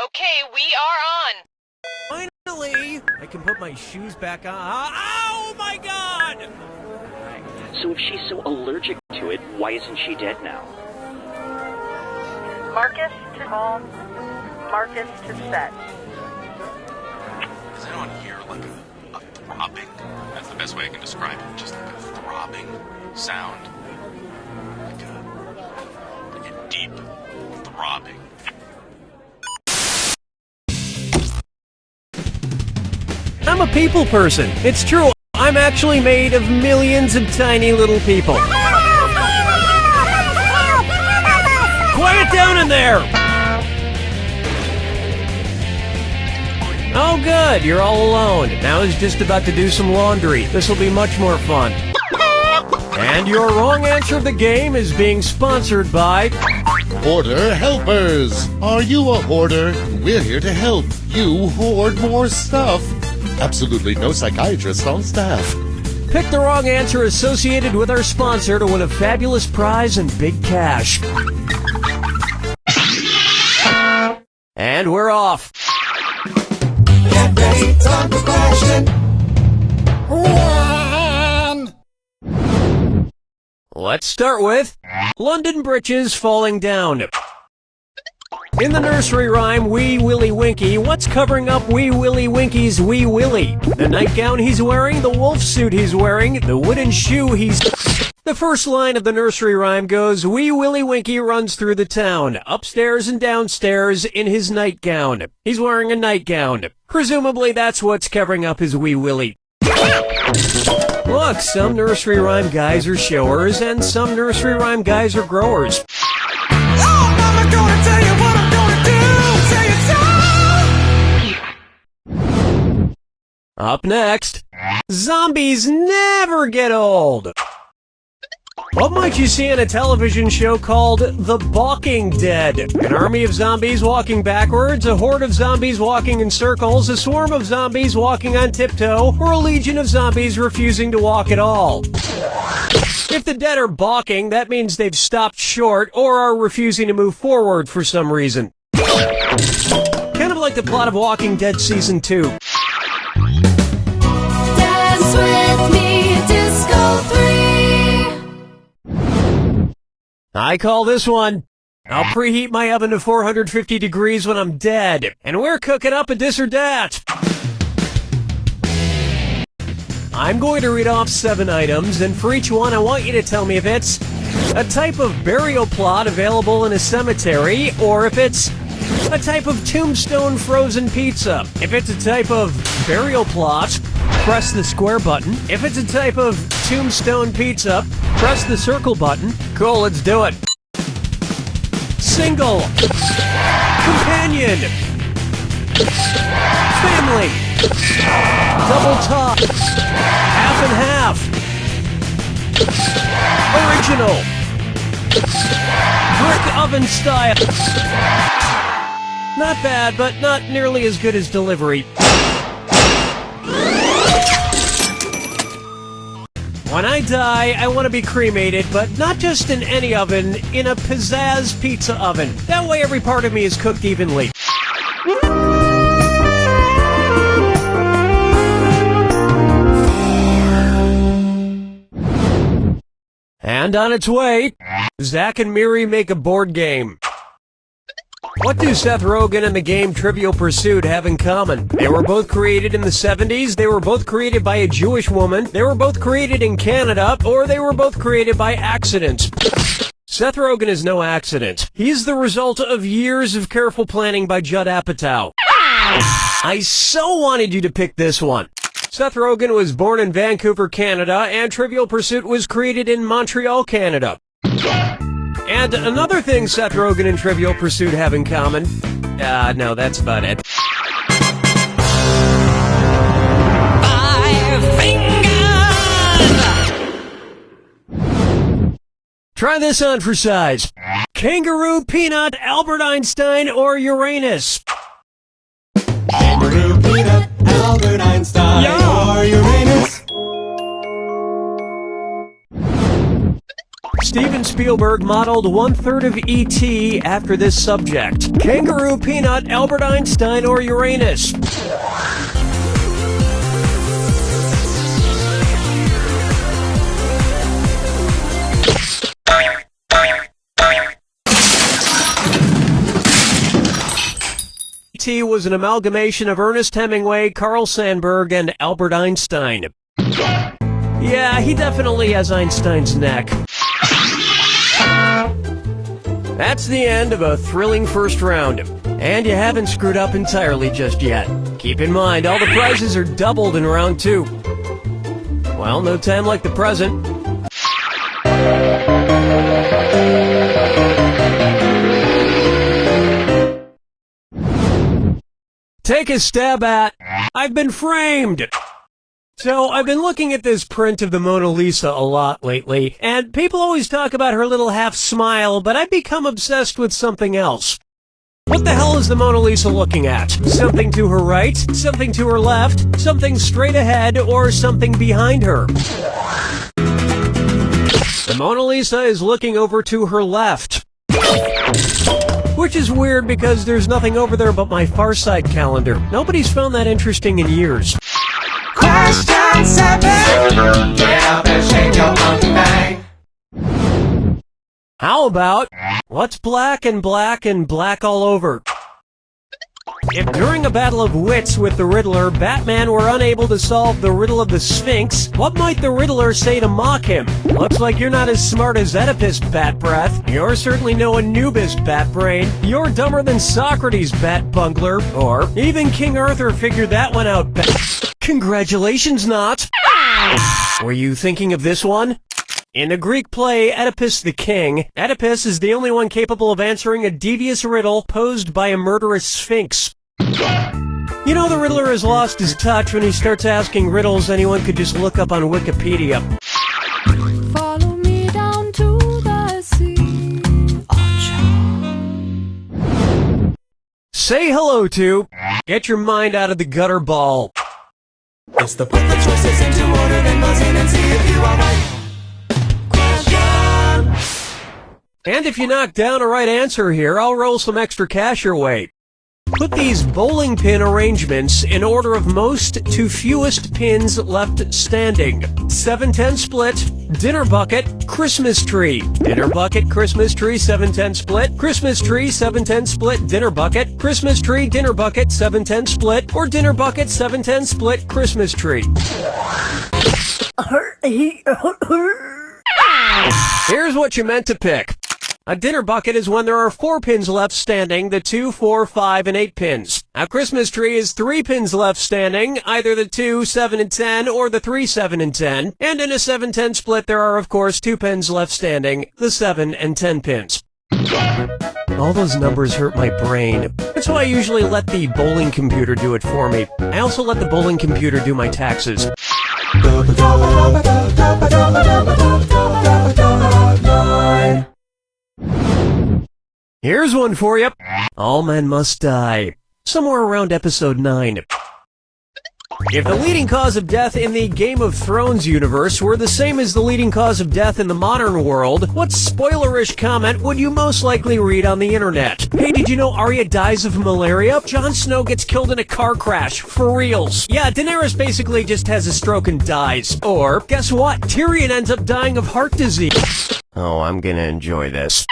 Okay, we are on. Finally, I can put my shoes back on. Oh my God! So if she's so allergic to it, why isn't she dead now? Marcus to home. Marcus to set. Does anyone hear like a throbbing? That's the best way I can describe it. Just like a throbbing sound. Like a deep throbbing. I'm a people person. It's true. I'm actually made of millions of tiny little people. Quiet down in there! Oh good, you're all alone. Now I was just about to do some laundry. This will be much more fun. And your wrong answer of the game is being sponsored by... Hoarder Helpers! Are you a hoarder? We're here to help you hoard more stuff. Absolutely no psychiatrist on staff. Pick the wrong answer associated with our sponsor to win a fabulous prize and big cash. And we're off. Get ready, time for question. One. Let's start with London britches falling down. In the nursery rhyme, Wee Willie Winky, what's covering up Wee Willie Winky's Wee Willie? The nightgown he's wearing, the wolf suit he's wearing, the wooden shoe he's... The first line of the nursery rhyme goes, Wee Willie Winky runs through the town, upstairs and downstairs in his nightgown. He's wearing a nightgown. Presumably that's what's covering up his Wee Willie. Look, some nursery rhyme guys are showers, and some nursery rhyme guys are growers. Oh, Mama, gonna tell you what I'm gonna do. Say it so. Up next, zombies never get old. What might you see in a television show called The Balking Dead? An army of zombies walking backwards, a horde of zombies walking in circles, a swarm of zombies walking on tiptoe, or a legion of zombies refusing to walk at all. If the dead are balking, that means they've stopped short or are refusing to move forward for some reason. Kind of like the plot of Walking Dead Season 2. Dance with me, Disco 3. I call this one, I'll preheat my oven to 450 degrees when I'm dead, and we're cooking up a this or that. I'm going to read off 7 items, and for each one I want you to tell me if it's a type of burial plot available in a cemetery, or if it's a type of tombstone frozen pizza. If it's a type of burial plot, press the square button. If it's a type of tombstone pizza, press the circle button. Cool, let's do it. Single. Companion. Family. Double top. Half and half. Original. Brick oven style. Not bad, but not nearly as good as delivery. When I die, I want to be cremated, but not just in any oven, in a pizzazz pizza oven. That way every part of me is cooked evenly. And on its way, Zach and Miri make a board game. What do Seth Rogen and the game Trivial Pursuit have in common? They were both created in the 70s, they were both created by a Jewish woman, they were both created in Canada, or they were both created by accident. Seth Rogen is no accident. He's the result of years of careful planning by Judd Apatow. I so wanted you to pick this one. Seth Rogen was born in Vancouver, Canada, and Trivial Pursuit was created in Montreal, Canada. And another thing Seth Rogen and Trivial Pursuit have in common... no, that's about it. 5 fingers. Try this on for size. Kangaroo, peanut, Albert Einstein, or Uranus? Kangaroo, peanut, Albert Einstein, or Uranus. Steven Spielberg modeled 1/3 of E.T. after this subject. Kangaroo, peanut, Albert Einstein, or Uranus? E.T. was an amalgamation of Ernest Hemingway, Carl Sandburg, and Albert Einstein. Yeah, he definitely has Einstein's neck. That's the end of a thrilling first round. And you haven't screwed up entirely just yet. Keep in mind, all the prizes are doubled in round 2. Well, no time like the present. Take a stab at I've been framed. So, I've been looking at this print of the Mona Lisa a lot lately, and people always talk about her little half smile, but I've become obsessed with something else. What the hell is the Mona Lisa looking at? Something to her right, something to her left, something straight ahead, or something behind her? The Mona Lisa is looking over to her left. Which is weird because there's nothing over there but my Far Side calendar. Nobody's found that interesting in years. Question 7. Get up and shake your monkey bang. How about, what's black and black and black all over? If during a battle of wits with the Riddler, Batman were unable to solve the riddle of the Sphinx, what might the Riddler say to mock him? Looks like you're not as smart as Oedipus, Bat Breath. You're certainly no Anubis, Bat Brain. You're dumber than Socrates, Bat Bungler. Or even King Arthur figured that one out, Congratulations, not. Were you thinking of this one? In the Greek play Oedipus the King, Oedipus is the only one capable of answering a devious riddle posed by a murderous sphinx. You know the Riddler has lost his touch when he starts asking riddles anyone could just look up on Wikipedia. Follow me down to the sea. Say hello to, get your mind out of the gutter ball. It's the put the choices into order, then buzz in and see if you are right. Question. And if you knock down a right answer here, I'll roll some extra cash your way. Put these bowling pin arrangements in order of most to fewest pins left standing. 7-10 split, dinner bucket, Christmas tree. Dinner bucket, Christmas tree, 7-10 split, Christmas tree, 7-10 split, dinner bucket, Christmas tree, dinner bucket, 7-10 split, or dinner bucket, 7-10 split, Christmas tree. Here's what you meant to pick. A dinner bucket is when there are 4 pins left standing, the 2, 4, 5, and 8 pins. A Christmas tree is 3 pins left standing, either the 2, 7, and 10, or the 3, 7, and 10. And in a 7-10 split, there are, of course, 2 pins left standing, the 7 and 10 pins. All those numbers hurt my brain. That's why I usually let the bowling computer do it for me. I also let the bowling computer do my taxes. Here's one for you. All men must die. Somewhere around episode 9. If the leading cause of death in the Game of Thrones universe were the same as the leading cause of death in the modern world, what spoilerish comment would you most likely read on the internet? Hey, did you know Arya dies of malaria? Jon Snow gets killed in a car crash. For reals. Yeah, Daenerys basically just has a stroke and dies. Or, guess what? Tyrion ends up dying of heart disease. Oh, I'm gonna enjoy this.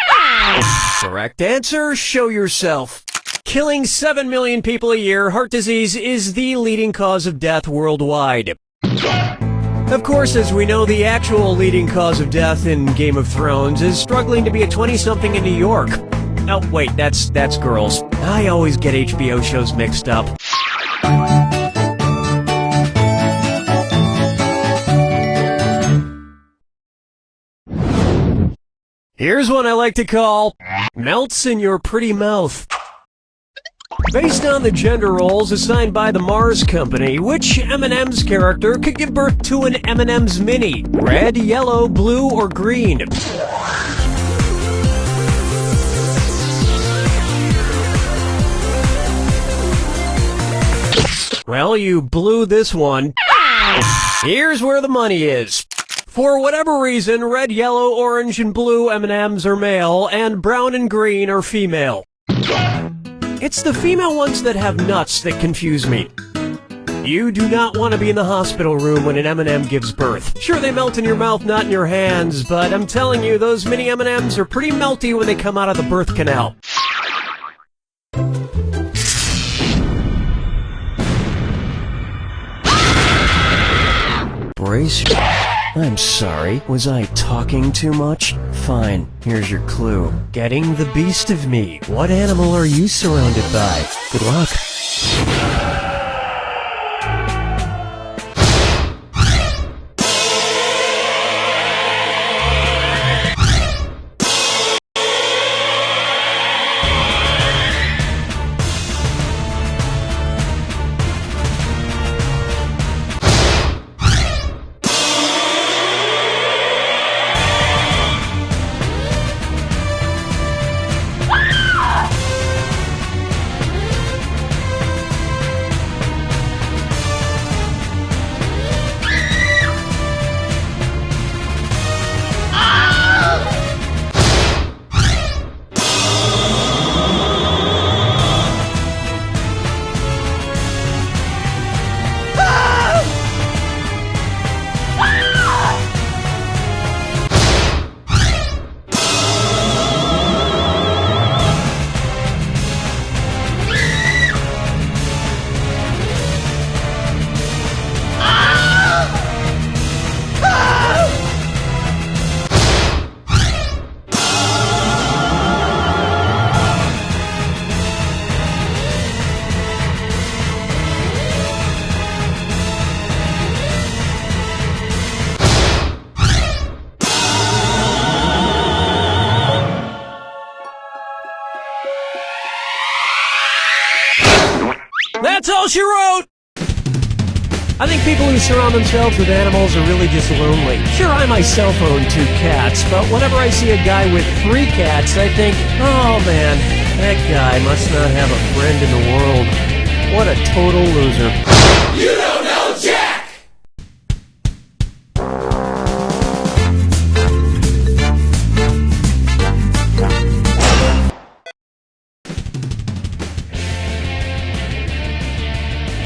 Correct answer, show yourself. Killing 7 million people a year, heart disease is the leading cause of death worldwide. Of course, as we know, the actual leading cause of death in Game of Thrones is struggling to be a 20-something in New York. Oh, wait, that's girls. I always get HBO shows mixed up. Here's one I like to call, Melts in Your Pretty Mouth. Based on the gender roles assigned by the Mars Company, which M&M's character could give birth to an M&M's Mini? Red, yellow, blue, or green? Well, you blew this one. Here's where the money is. For whatever reason, red, yellow, orange, and blue M&Ms are male, and brown and green are female. It's the female ones that have nuts that confuse me. You do not want to be in the hospital room when an M&M gives birth. Sure, they melt in your mouth, not in your hands, but I'm telling you, those mini M&Ms are pretty melty when they come out of the birth canal. Brace. I'm sorry. Was I talking too much? Fine. Here's your clue. Getting the beast of me. What animal are you surrounded by? Good luck. That's all she wrote! I think people who surround themselves with animals are really just lonely. Sure, I myself own 2 cats, but whenever I see a guy with 3 cats, I think, oh man, that guy must not have a friend in the world. What a total loser. You don't know Jack!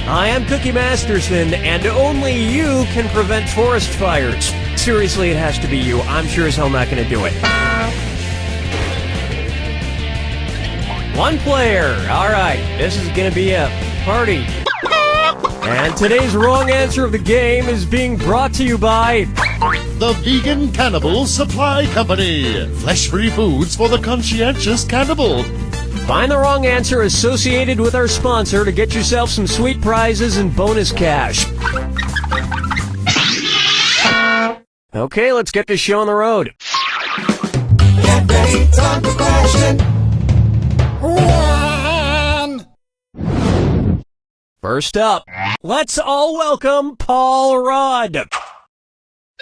I am Cookie Masterson, and only you can prevent forest fires. Seriously, it has to be you. I'm sure as hell not gonna do it. 1 player. Alright, this is gonna be a party. And today's wrong answer of the game is being brought to you by The Vegan Cannibal Supply Company. Flesh-free foods for the conscientious cannibal. Find the wrong answer associated with our sponsor to get yourself some sweet prizes and bonus cash. Okay, let's get this show on the road. Get ready, time for question. 1. First up, let's all welcome Paul Rudd.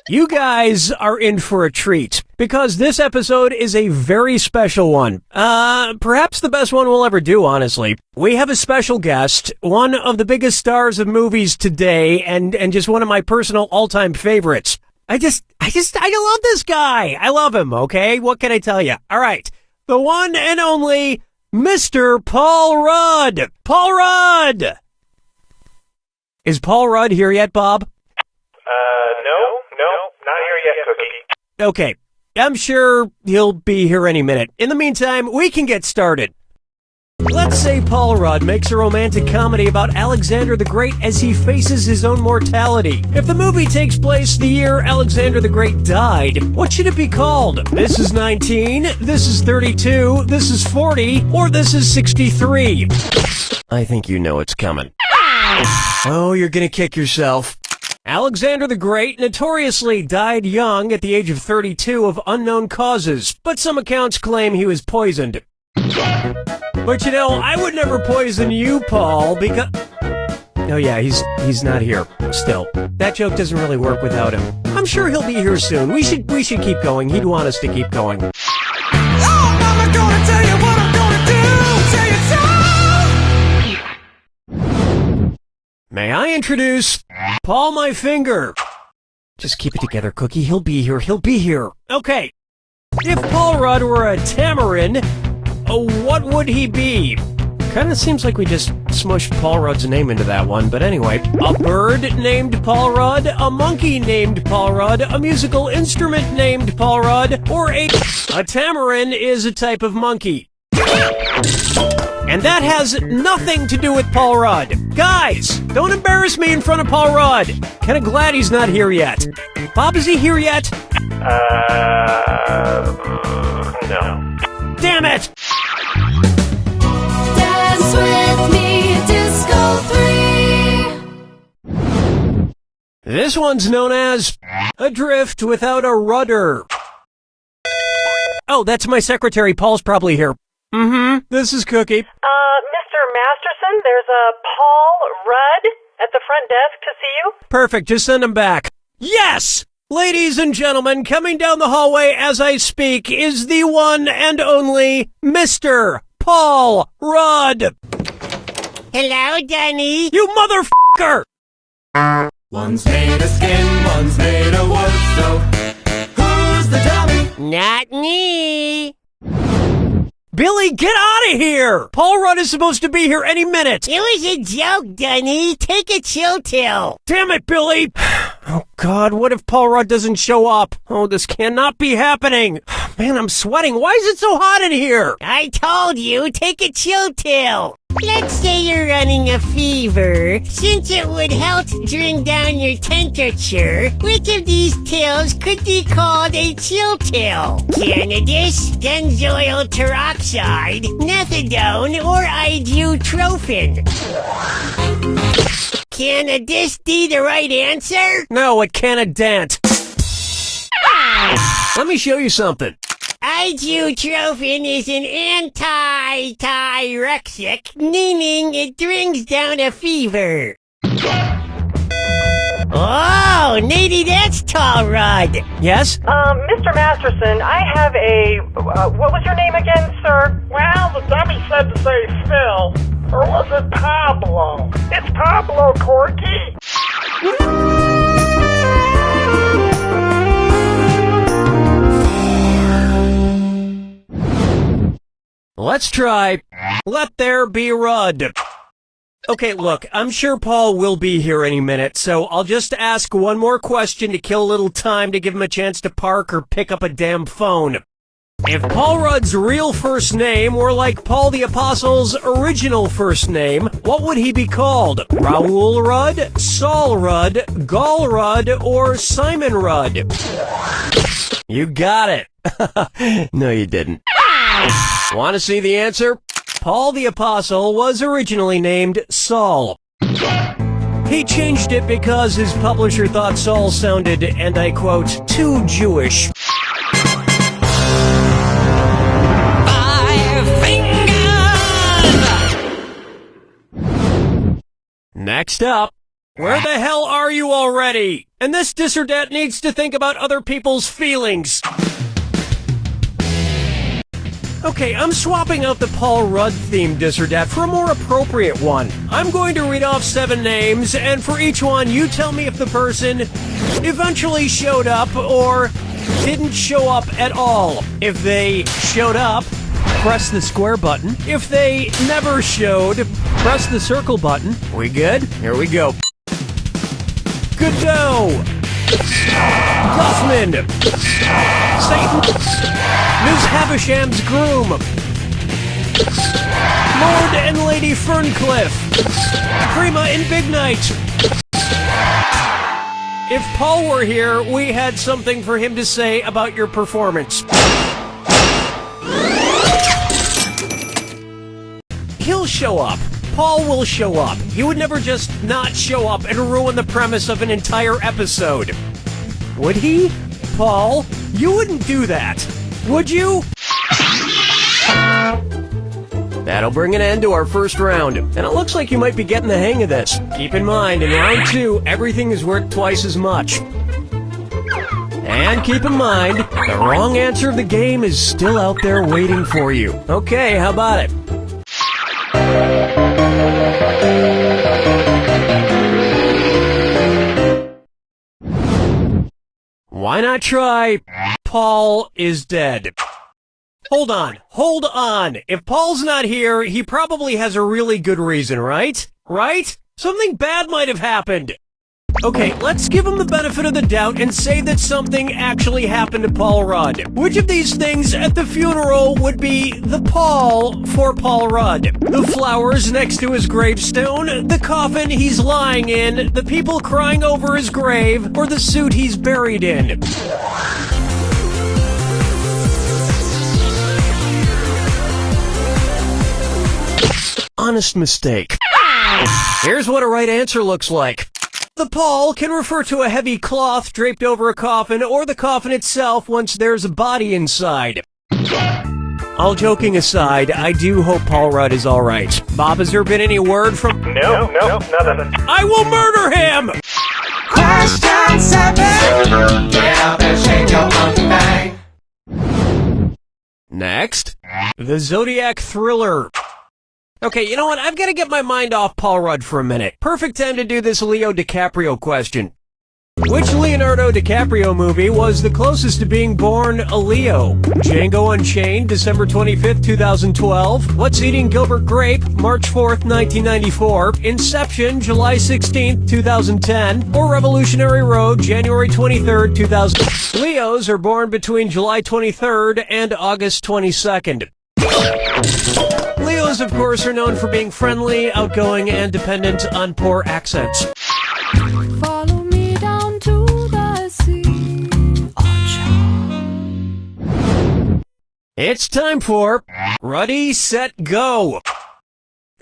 You guys are in for a treat, because this episode is a very special one. Perhaps the best one we'll ever do, honestly. We have a special guest, one of the biggest stars of movies today, and just one of my personal all-time favorites. I love this guy. I love him, okay? What can I tell you? All right. The one and only Mr. Paul Rudd. Paul Rudd! Is Paul Rudd here yet, Bob? No, not here yet, Cookie. Okay. I'm sure he'll be here any minute. In the meantime, we can get started. Let's say Paul Rudd makes a romantic comedy about Alexander the Great as he faces his own mortality. If the movie takes place the year Alexander the Great died, what should it be called? This is 19, this is 32, this is 40, or this is 63? I think you know it's coming. Oh, you're gonna kick yourself. Alexander the Great notoriously died young at the age of 32 of unknown causes, but some accounts claim he was poisoned. But you know, I would never poison you, Paul, because... Oh yeah, he's not here. Still, that joke doesn't really work without him. I'm sure he'll be here soon. We should keep going. He'd want us to keep going. Oh, Mama, gonna tell you what I'm gonna do. Say it so. May I introduce Paul My Finger? Just keep it together, Cookie. He'll be here. He'll be here. Okay. If Paul Rudd were a tamarin, what would he be? Kinda seems like we just smushed Paul Rudd's name into that one, but anyway. A bird named Paul Rudd, a monkey named Paul Rudd, a musical instrument named Paul Rudd, or a tamarin is a type of monkey. And that has nothing to do with Paul Rudd. Guys, don't embarrass me in front of Paul Rudd. Kinda glad he's not here yet. Bob, is he here yet? No. Damn it! Dance with me, Disco 3. This one's known as Adrift Without a Rudder. Oh, that's my secretary. Paul's probably here. This is Cookie. Mr. Masterson, there's a Paul Rudd at the front desk to see you. Perfect, just send him back. Yes! Ladies and gentlemen, coming down the hallway as I speak is the one and only Mr. Paul Rudd. Hello, Danny. You motherfucker! One's made of skin, one's made of wood, so who's the dummy? Not me. Billy, get out of here! Paul Rudd is supposed to be here any minute. It was a joke, Danny. Take a chill pill. Damn it, Billy! Oh, God, what if Paul Rudd doesn't show up? Oh, this cannot be happening. Man, I'm sweating. Why is it so hot in here? I told you, take a chill pill. Let's say you're running a fever. Since it would help bring down your temperature, which of these pills could be called a chill pill? Cannabis, benzoyl peroxide, methadone, or ibuprofen? Can this be the right answer? No, it can't dent. Let me show you something. Ibuprofen is an anti-tyrexic, meaning it brings down a fever. Oh, maybe that's Tall Rudd. Yes? Mr. Masterson, I have a, what was your name again, sir? Well, the dummy said to say Phil. Or was it Pablo? It's Pablo, Corky. Let's try Let There Be Rudd. Okay, look, I'm sure Paul will be here any minute, so I'll just ask one more question to kill a little time to give him a chance to park or pick up a damn phone. If Paul Rudd's real first name were like Paul the Apostle's original first name, what would he be called? Raoul Rudd, Saul Rudd, Gall Rudd, or Simon Rudd? You got it. No, you didn't. Want to see the answer? Paul the Apostle was originally named Saul. He changed it because his publisher thought Saul sounded, and I quote, too Jewish. Next up, where the hell are you already? And this dis or dat needs to think about other people's feelings. Okay, I'm swapping out the Paul Rudd-themed dis or dat for a more appropriate one. I'm going to read off 7 names, and for each one, you tell me if the person eventually showed up or didn't show up at all. If they showed up, press the square button. If they never showed, press the circle button. We good? Here we go. Godot, Guffman, Satan, Ms. Havisham's groom, Lord and Lady Ferncliff, Prima and Big Night. If Paul were here, we had something for him to say about your performance. He'll show up. Paul will show up. He would never just not show up and ruin the premise of an entire episode. Would he? Paul, you wouldn't do that, would you? That'll bring an end to our first round, and it looks like you might be getting the hang of this. Keep in mind, in round 2, everything is worth twice as much. And keep in mind, the wrong answer of the game is still out there waiting for you. Okay, how about it? Why not try Paul is dead? Hold on. If Paul's not here, he probably has a really good reason, right? Right? Something bad might have happened. Okay, let's give him the benefit of the doubt and say that something actually happened to Paul Rudd. Which of these things at the funeral would be the Paul for Paul Rudd? The flowers next to his gravestone, the coffin he's lying in, the people crying over his grave, or the suit he's buried in? Honest mistake. Here's what a right answer looks like. The pall can refer to a heavy cloth draped over a coffin or the coffin itself once there's a body inside. All joking aside, I do hope Paul Rudd is alright. Bob, has there been any word from— No, nothing. I will murder him! Question 7. Get up and shake your monkey bang. Next, the Zodiac Thriller. Okay, you know what? I've got to get my mind off Paul Rudd for a minute. Perfect time to do this Leo DiCaprio question. Which Leonardo DiCaprio movie was the closest to being born a Leo? Django Unchained, December 25th, 2012. What's Eating Gilbert Grape, March 4th, 1994. Inception, July 16th, 2010. Or Revolutionary Road, January 23rd, 2000. Leos are born between July 23rd and August 22nd. Leos, of course, are known for being friendly, outgoing, and dependent on poor accents. Follow me down to the sea. It's time for Ready, Set, Go.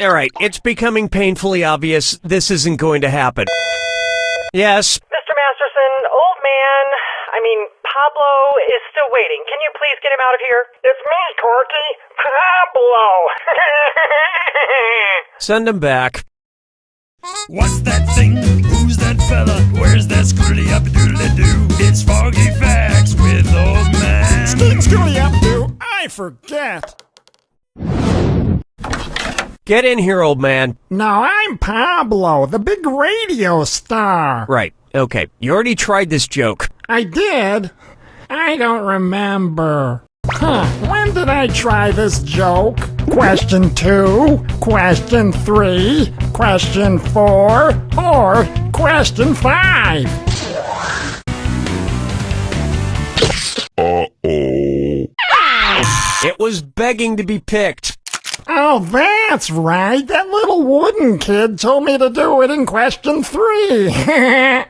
Alright, it's becoming painfully obvious this isn't going to happen. Yes. Mr. Masterson, old man, Pablo is still waiting. Can you please get him out of here? It's me, Corky. Pablo. Send him back. What's that thing? Who's that fella? Where's that screwly up doodly doo? It's Foggy Facts with old man. Scooty up, do I forget? Get in here, old man. No, I'm Pablo, the big radio star. Right, okay. You already tried this joke. I did? I don't remember. When did I try this joke? Question 2, question 3, question 4, or question 5? It was begging to be picked. Oh, that's right. That little wooden kid told me to do it in question 3.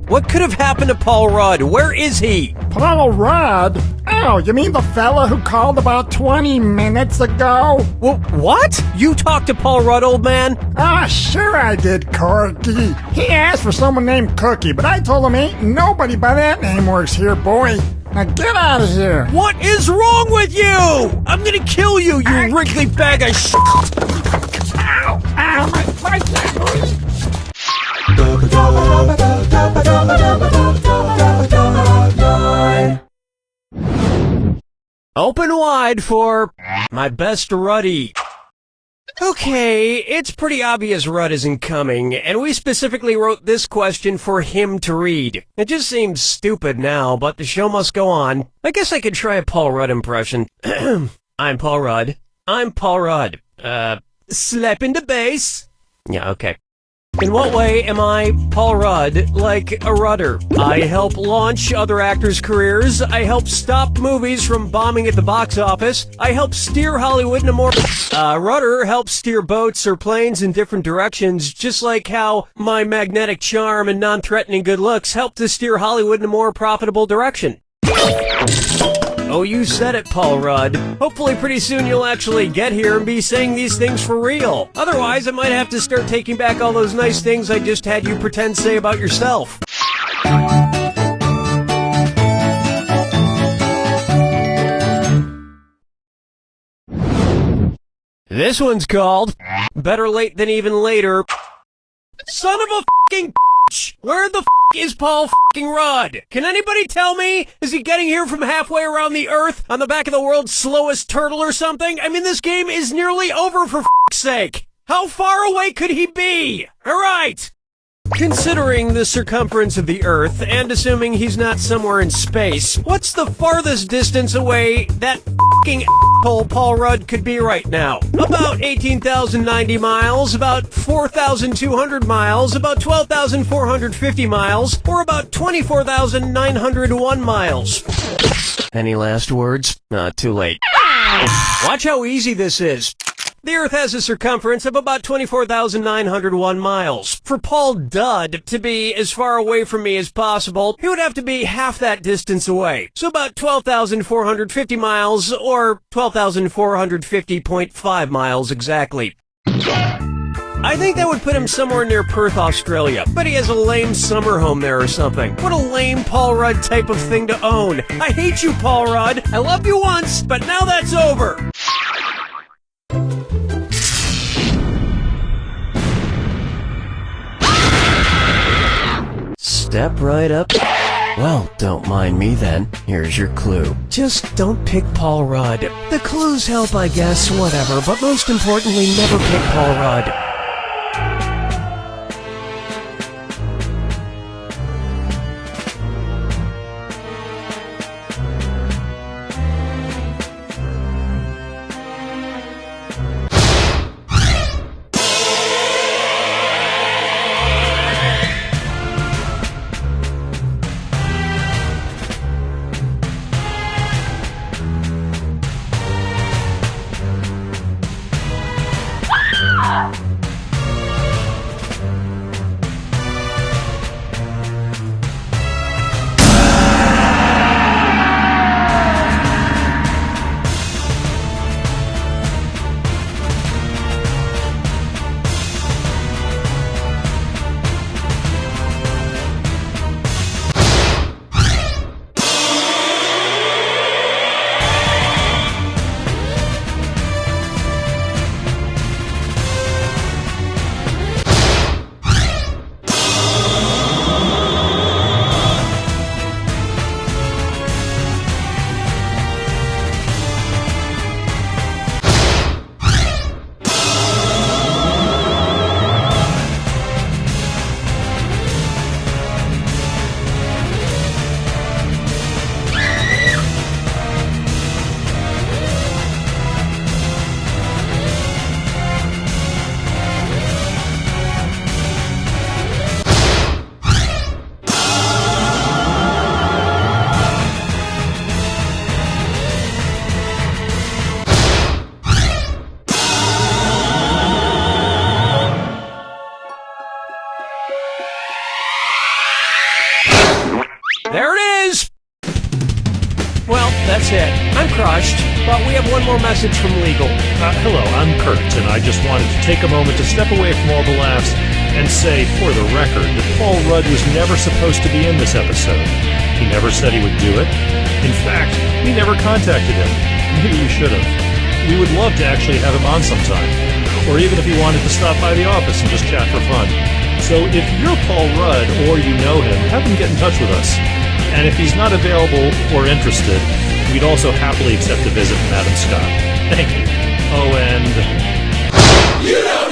What could have happened to Paul Rudd? Where is he? Paul Rudd? Oh, you mean the fella who called about 20 minutes ago? Well, what? You talked to Paul Rudd, old man? Ah, sure I did, Corky. He asked for someone named Cookie, but I told him ain't nobody by that name works here, boy. Now get out of here. What is wrong with you? I'm gonna kill you, you wrinkly bag of shit. Ow! Ow, my Open wide for my best Ruddy. Okay, it's pretty obvious Rudd isn't coming, and we specifically wrote this question for him to read. It just seems stupid now, but the show must go on. I guess I could try a Paul Rudd impression. I'm Paul Rudd. I'm Paul Rudd. Slap into bass. Yeah, okay. In what way am I, Paul Rudd, like a rudder? I help launch other actors' careers. I help stop movies from bombing at the box office. I help steer Hollywood in a more— rudder helps steer boats or planes in different directions, just like how my magnetic charm and non-threatening good looks help to steer Hollywood in a more profitable direction. Oh, you said it, Paul Rudd. Hopefully pretty soon you'll actually get here and be saying these things for real. Otherwise, I might have to start taking back all those nice things I just had you pretend say about yourself. This one's called Better Late Than Even Later. Son of a f***ing bitch! Where the f*** is Paul f***ing Rudd? Can anybody tell me? Is he getting here from halfway around the earth on the back of the world's slowest turtle or something? I mean, this game is nearly over for f***'s sake. How far away could he be? Alright. Considering the circumference of the Earth, and assuming he's not somewhere in space, what's the farthest distance away that f***ing asshole Paul Rudd could be right now? About 18,090 miles, about 4,200 miles, about 12,450 miles, or about 24,901 miles. Any last words? Too late. Watch how easy this is. The Earth has a circumference of about 24,901 miles. For Paul Dud to be as far away from me as possible, he would have to be half that distance away. So about 12,450 miles, or 12,450.5 miles exactly. I think that would put him somewhere near Perth, Australia, but he has a lame summer home there or something. What a lame Paul Rudd type of thing to own. I hate you, Paul Rudd. I loved you once, but now that's over. Step right up. Well, don't mind me then. Here's your clue. Just don't pick Paul Rudd. The clues help, I guess, whatever, but most importantly, never pick Paul Rudd. There it is! Well, that's it. I'm crushed, but we have one more message from legal. Hello, I'm Kurt, and I just wanted to take a moment to step away from all the laughs and say, for the record, that Paul Rudd was never supposed to be in this episode. He never said he would do it. In fact, we never contacted him. Maybe we should have. We would love to actually have him on sometime, or even if he wanted to stop by the office and just chat for fun. So if you're Paul Rudd or you know him, have him get in touch with us. And if he's not available or interested, we'd also happily accept a visit from Adam Scott. Thank you. Oh, and... You know